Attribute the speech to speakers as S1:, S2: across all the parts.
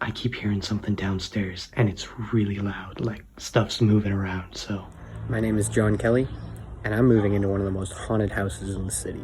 S1: I keep hearing something downstairs, and it's really loud, like stuff's moving around, so.
S2: My name is John Kelly, and I'm moving into one of the most haunted houses in the city.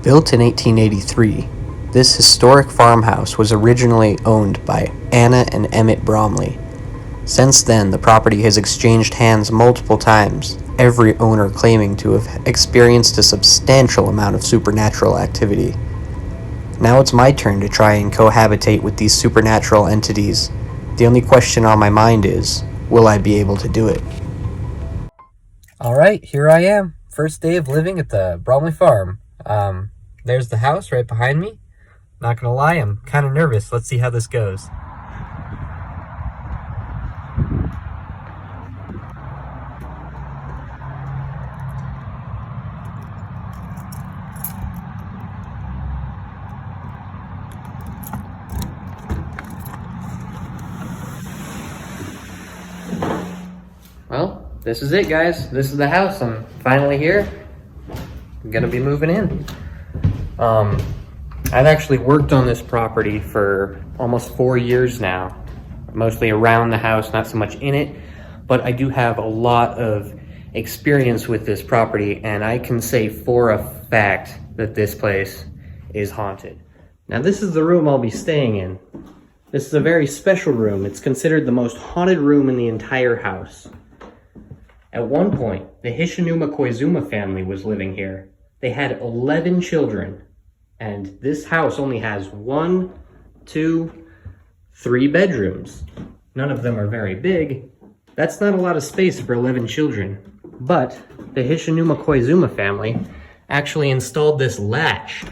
S2: Built in 1883, this historic farmhouse was originally owned by Anna and Emmett Bromley. Since then, the property has exchanged hands multiple times, every owner claiming to have experienced a substantial amount of supernatural activity. Now it's my turn to try and cohabitate with these supernatural entities. The only question on my mind is, will I be able to do it? Alright, here I am. First day of living at the Bromley farm. There's the house right behind me. Not gonna lie, I'm kind of nervous. Let's see how this goes. Well, this is it, guys. This is the house. I'm finally here. I'm gonna be moving in. I've actually worked on this property for almost 4 years now, mostly around the house, not so much in it, but I do have a lot of experience with this property, and I can say for a fact that this place is haunted. Now, this is the room I'll be staying in. This is a very special room. It's considered the most haunted room in the entire house. At one point, the Hishinuma Koizuma family was living here. They had 11 children, and this house only has 1, 2, 3 bedrooms. None of them are very big. That's not a lot of space for 11 children. But the Hishinuma Koizuma family actually installed this latch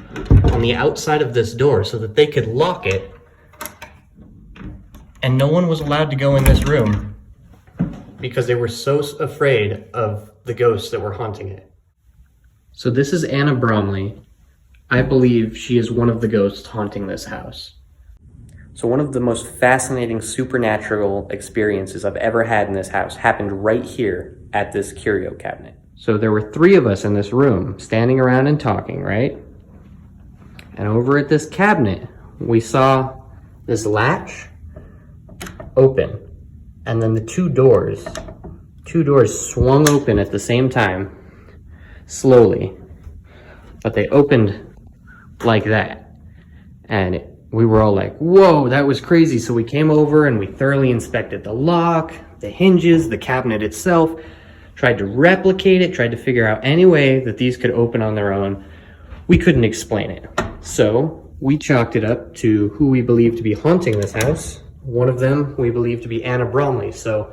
S2: on the outside of this door so that they could lock it, and no one was allowed to go in this room because they were so afraid of the ghosts that were haunting it. So this is Anna Bromley. I believe she is one of the ghosts haunting this house. So one of the most fascinating supernatural experiences I've ever had in this house happened right here at this curio cabinet. So there were 3 of us in this room standing around and talking, right? And over at this cabinet, we saw this latch open, and then the two doors swung open at the same time, slowly, but they opened like that, and we were all like, whoa, that was crazy. So we came over and we thoroughly inspected the lock, the hinges, the cabinet itself, tried to replicate it, tried to figure out any way that these could open on their own. We couldn't explain it, so we chalked it up to who we believe to be haunting this house. One of them we believe to be Anna Bromley. So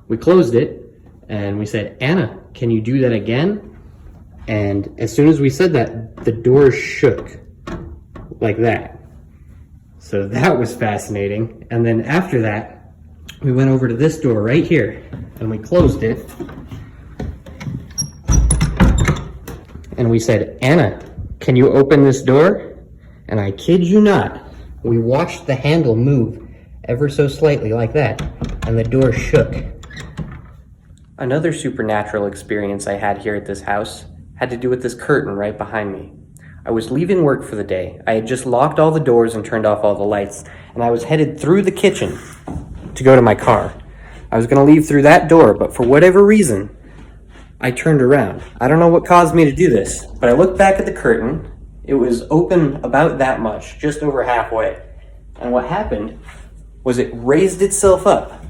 S2: we closed it and we said, Anna, can you do that again? And as soon as we said that, the door shook like that. So that was fascinating. And then after that, we went over to this door right here and we closed it. And we said, Anna, can you open this door? And I kid you not, we watched the handle move ever so slightly like that, and the door shook. Another supernatural experience I had here at this house had to do with this curtain right behind me. I was leaving work for the day. I had just locked all the doors and turned off all the lights, and I was headed through the kitchen to go to my car. I was going to leave through that door, but for whatever reason, I turned around. I don't know what caused me to do this, but I looked back at the curtain. It was open about that much, just over halfway. And what happened was it raised itself up,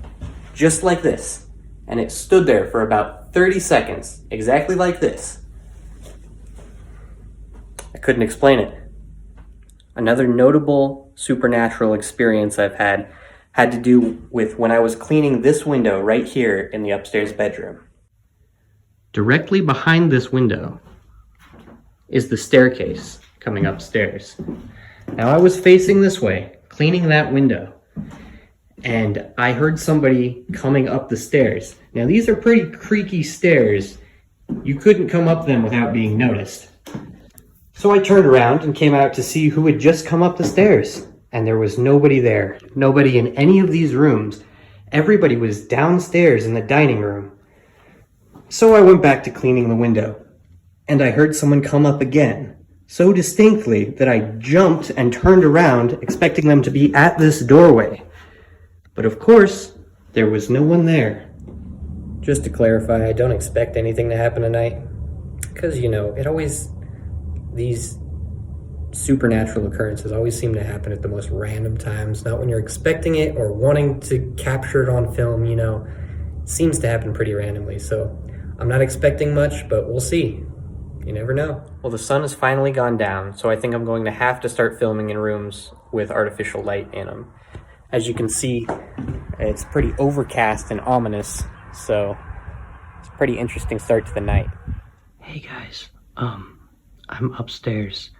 S2: just like this. And it stood there for about 30 seconds, exactly like this. I couldn't explain it. Another notable supernatural experience I've had to do with when I was cleaning this window right here in the upstairs bedroom. Directly behind this window is the staircase coming upstairs. Now I was facing this way, cleaning that window, and I heard somebody coming up the stairs. Now these are pretty creaky stairs. You couldn't come up them without being noticed. So I turned around and came out to see who had just come up the stairs. and there was nobody there. Nobody in any of these rooms. Everybody was downstairs in the dining room. So I went back to cleaning the window, and I heard someone come up again, so distinctly that I jumped and turned around, expecting them to be at this doorway. But of course, there was no one there. Just to clarify, I don't expect anything to happen tonight, because, these supernatural occurrences always seem to happen at the most random times, not when you're expecting it or wanting to capture it on film, It seems to happen pretty randomly, so I'm not expecting much, but we'll see. You never know. Well, the sun has finally gone down, so I think I'm going to have to start filming in rooms with artificial light in them. As you can see, it's pretty overcast and ominous, so it's a pretty interesting start to the night.
S1: Hey guys, I'm upstairs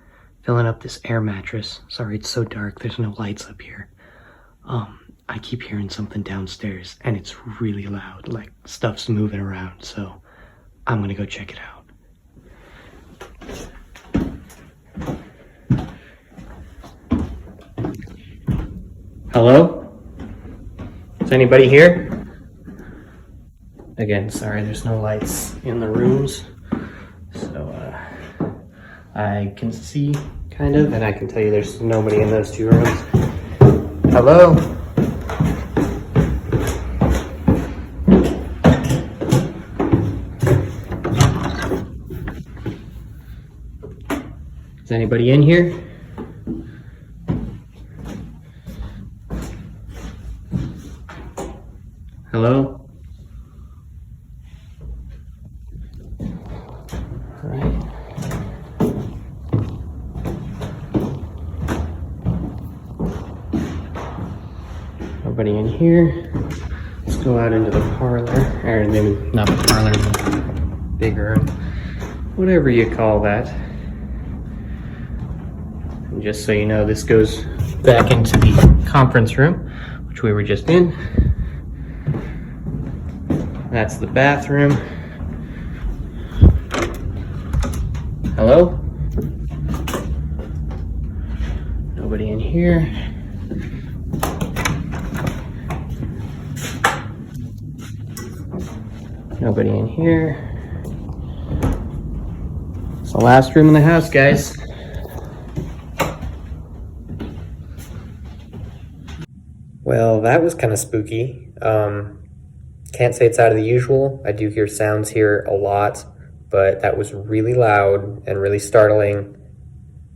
S1: filling up this air mattress. Sorry it's so dark, there's no lights up here. I keep hearing something downstairs and it's really loud, like stuff's moving around, so I'm gonna go check it out.
S2: Hello? Is anybody here? Again, sorry, there's no lights in the rooms, so I can see, kind of, and I can tell you there's nobody in those two rooms. Hello? Is anybody in here? Hello? All right. Nobody in here. Let's go out into the parlor, or maybe not the parlor, but bigger, whatever you call that. And just so you know, this goes back into the conference room, which we were just in. That's the bathroom. Hello? Nobody in here. Nobody in here. It's the last room in the house, guys. Well, that was kind of spooky. Can't say it's out of the usual. I do hear sounds here a lot, but that was really loud and really startling.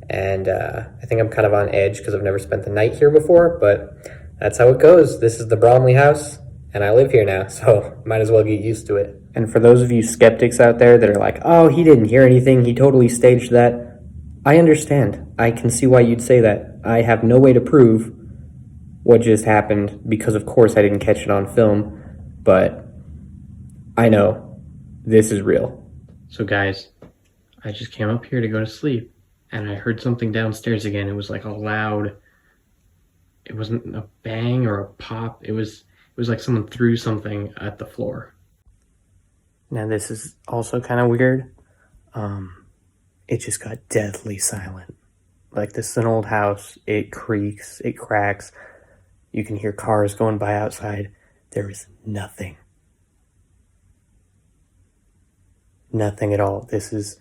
S2: And I think I'm kind of on edge because I've never spent the night here before, but that's how it goes. This is the Bromley house, and I live here now, so might as well get used to it. And for those of you skeptics out there that are like, oh, he didn't hear anything, he totally staged that, I understand. I can see why you'd say that. I have no way to prove what just happened because, of course, I didn't catch it on film. But I know this is real. So guys, I just came up here to go to sleep and I heard something downstairs again. It was like a loud, it wasn't a bang or a pop. It was like someone threw something at the floor. Now this is also kind of weird. It just got deathly silent. Like, this is an old house. It creaks, it cracks. You can hear cars going by outside. There is nothing. Nothing at all. This is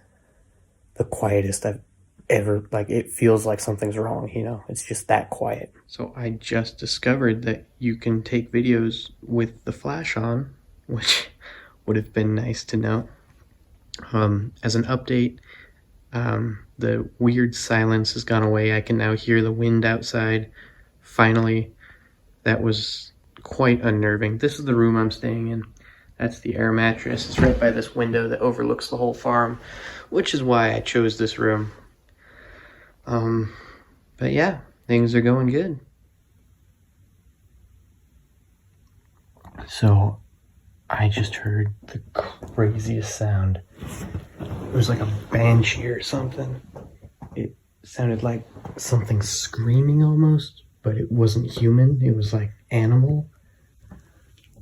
S2: the quietest I've ever, it feels like something's wrong, It's just that quiet. So I just discovered that you can take videos with the flash on, which would have been nice to know. As an update, the weird silence has gone away. I can now hear the wind outside. Finally, that was quite unnerving. This is the room I'm staying in. That's the air mattress. It's right by this window that overlooks the whole farm, which is why I chose this room. But yeah, things are going good. So I just heard the craziest sound. It was like a banshee or something. It sounded like something screaming almost, but it wasn't human. It was like animal.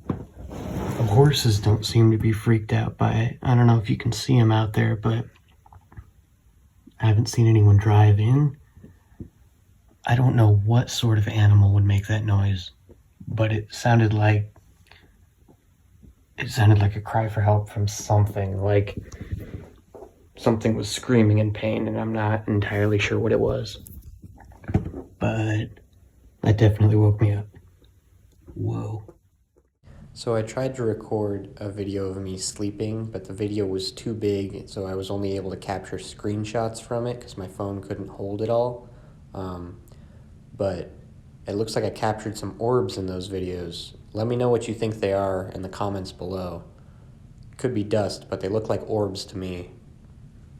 S2: The horses don't seem to be freaked out by it. I don't know if you can see them out there, but I haven't seen anyone drive in.
S1: I don't know what sort of animal would make that noise, but it sounded like a cry for help from something, like something was screaming in pain, and I'm not entirely sure what it was. But that definitely woke me up. Whoa.
S2: So I tried to record a video of me sleeping, but the video was too big, so I was only able to capture screenshots from it because my phone couldn't hold it all. But it looks like I captured some orbs in those videos. Let me know what you think they are in the comments below. Could be dust, but they look like orbs to me.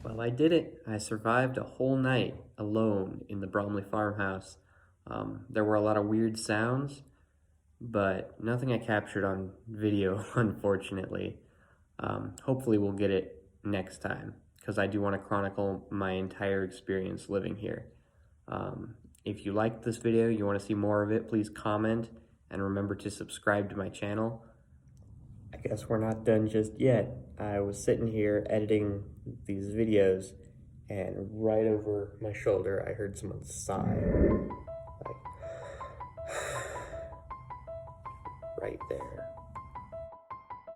S2: Well, I did it. I survived a whole night alone in the Bromley farmhouse. There were a lot of weird sounds, but nothing I captured on video, unfortunately. Hopefully we'll get it next time, because I do want to chronicle my entire experience living here. If you liked this video, you want to see more of it, please comment, and remember to subscribe to my channel. I guess we're not done just yet. I was sitting here editing these videos, and right over my shoulder, I heard someone sigh. Like, right there.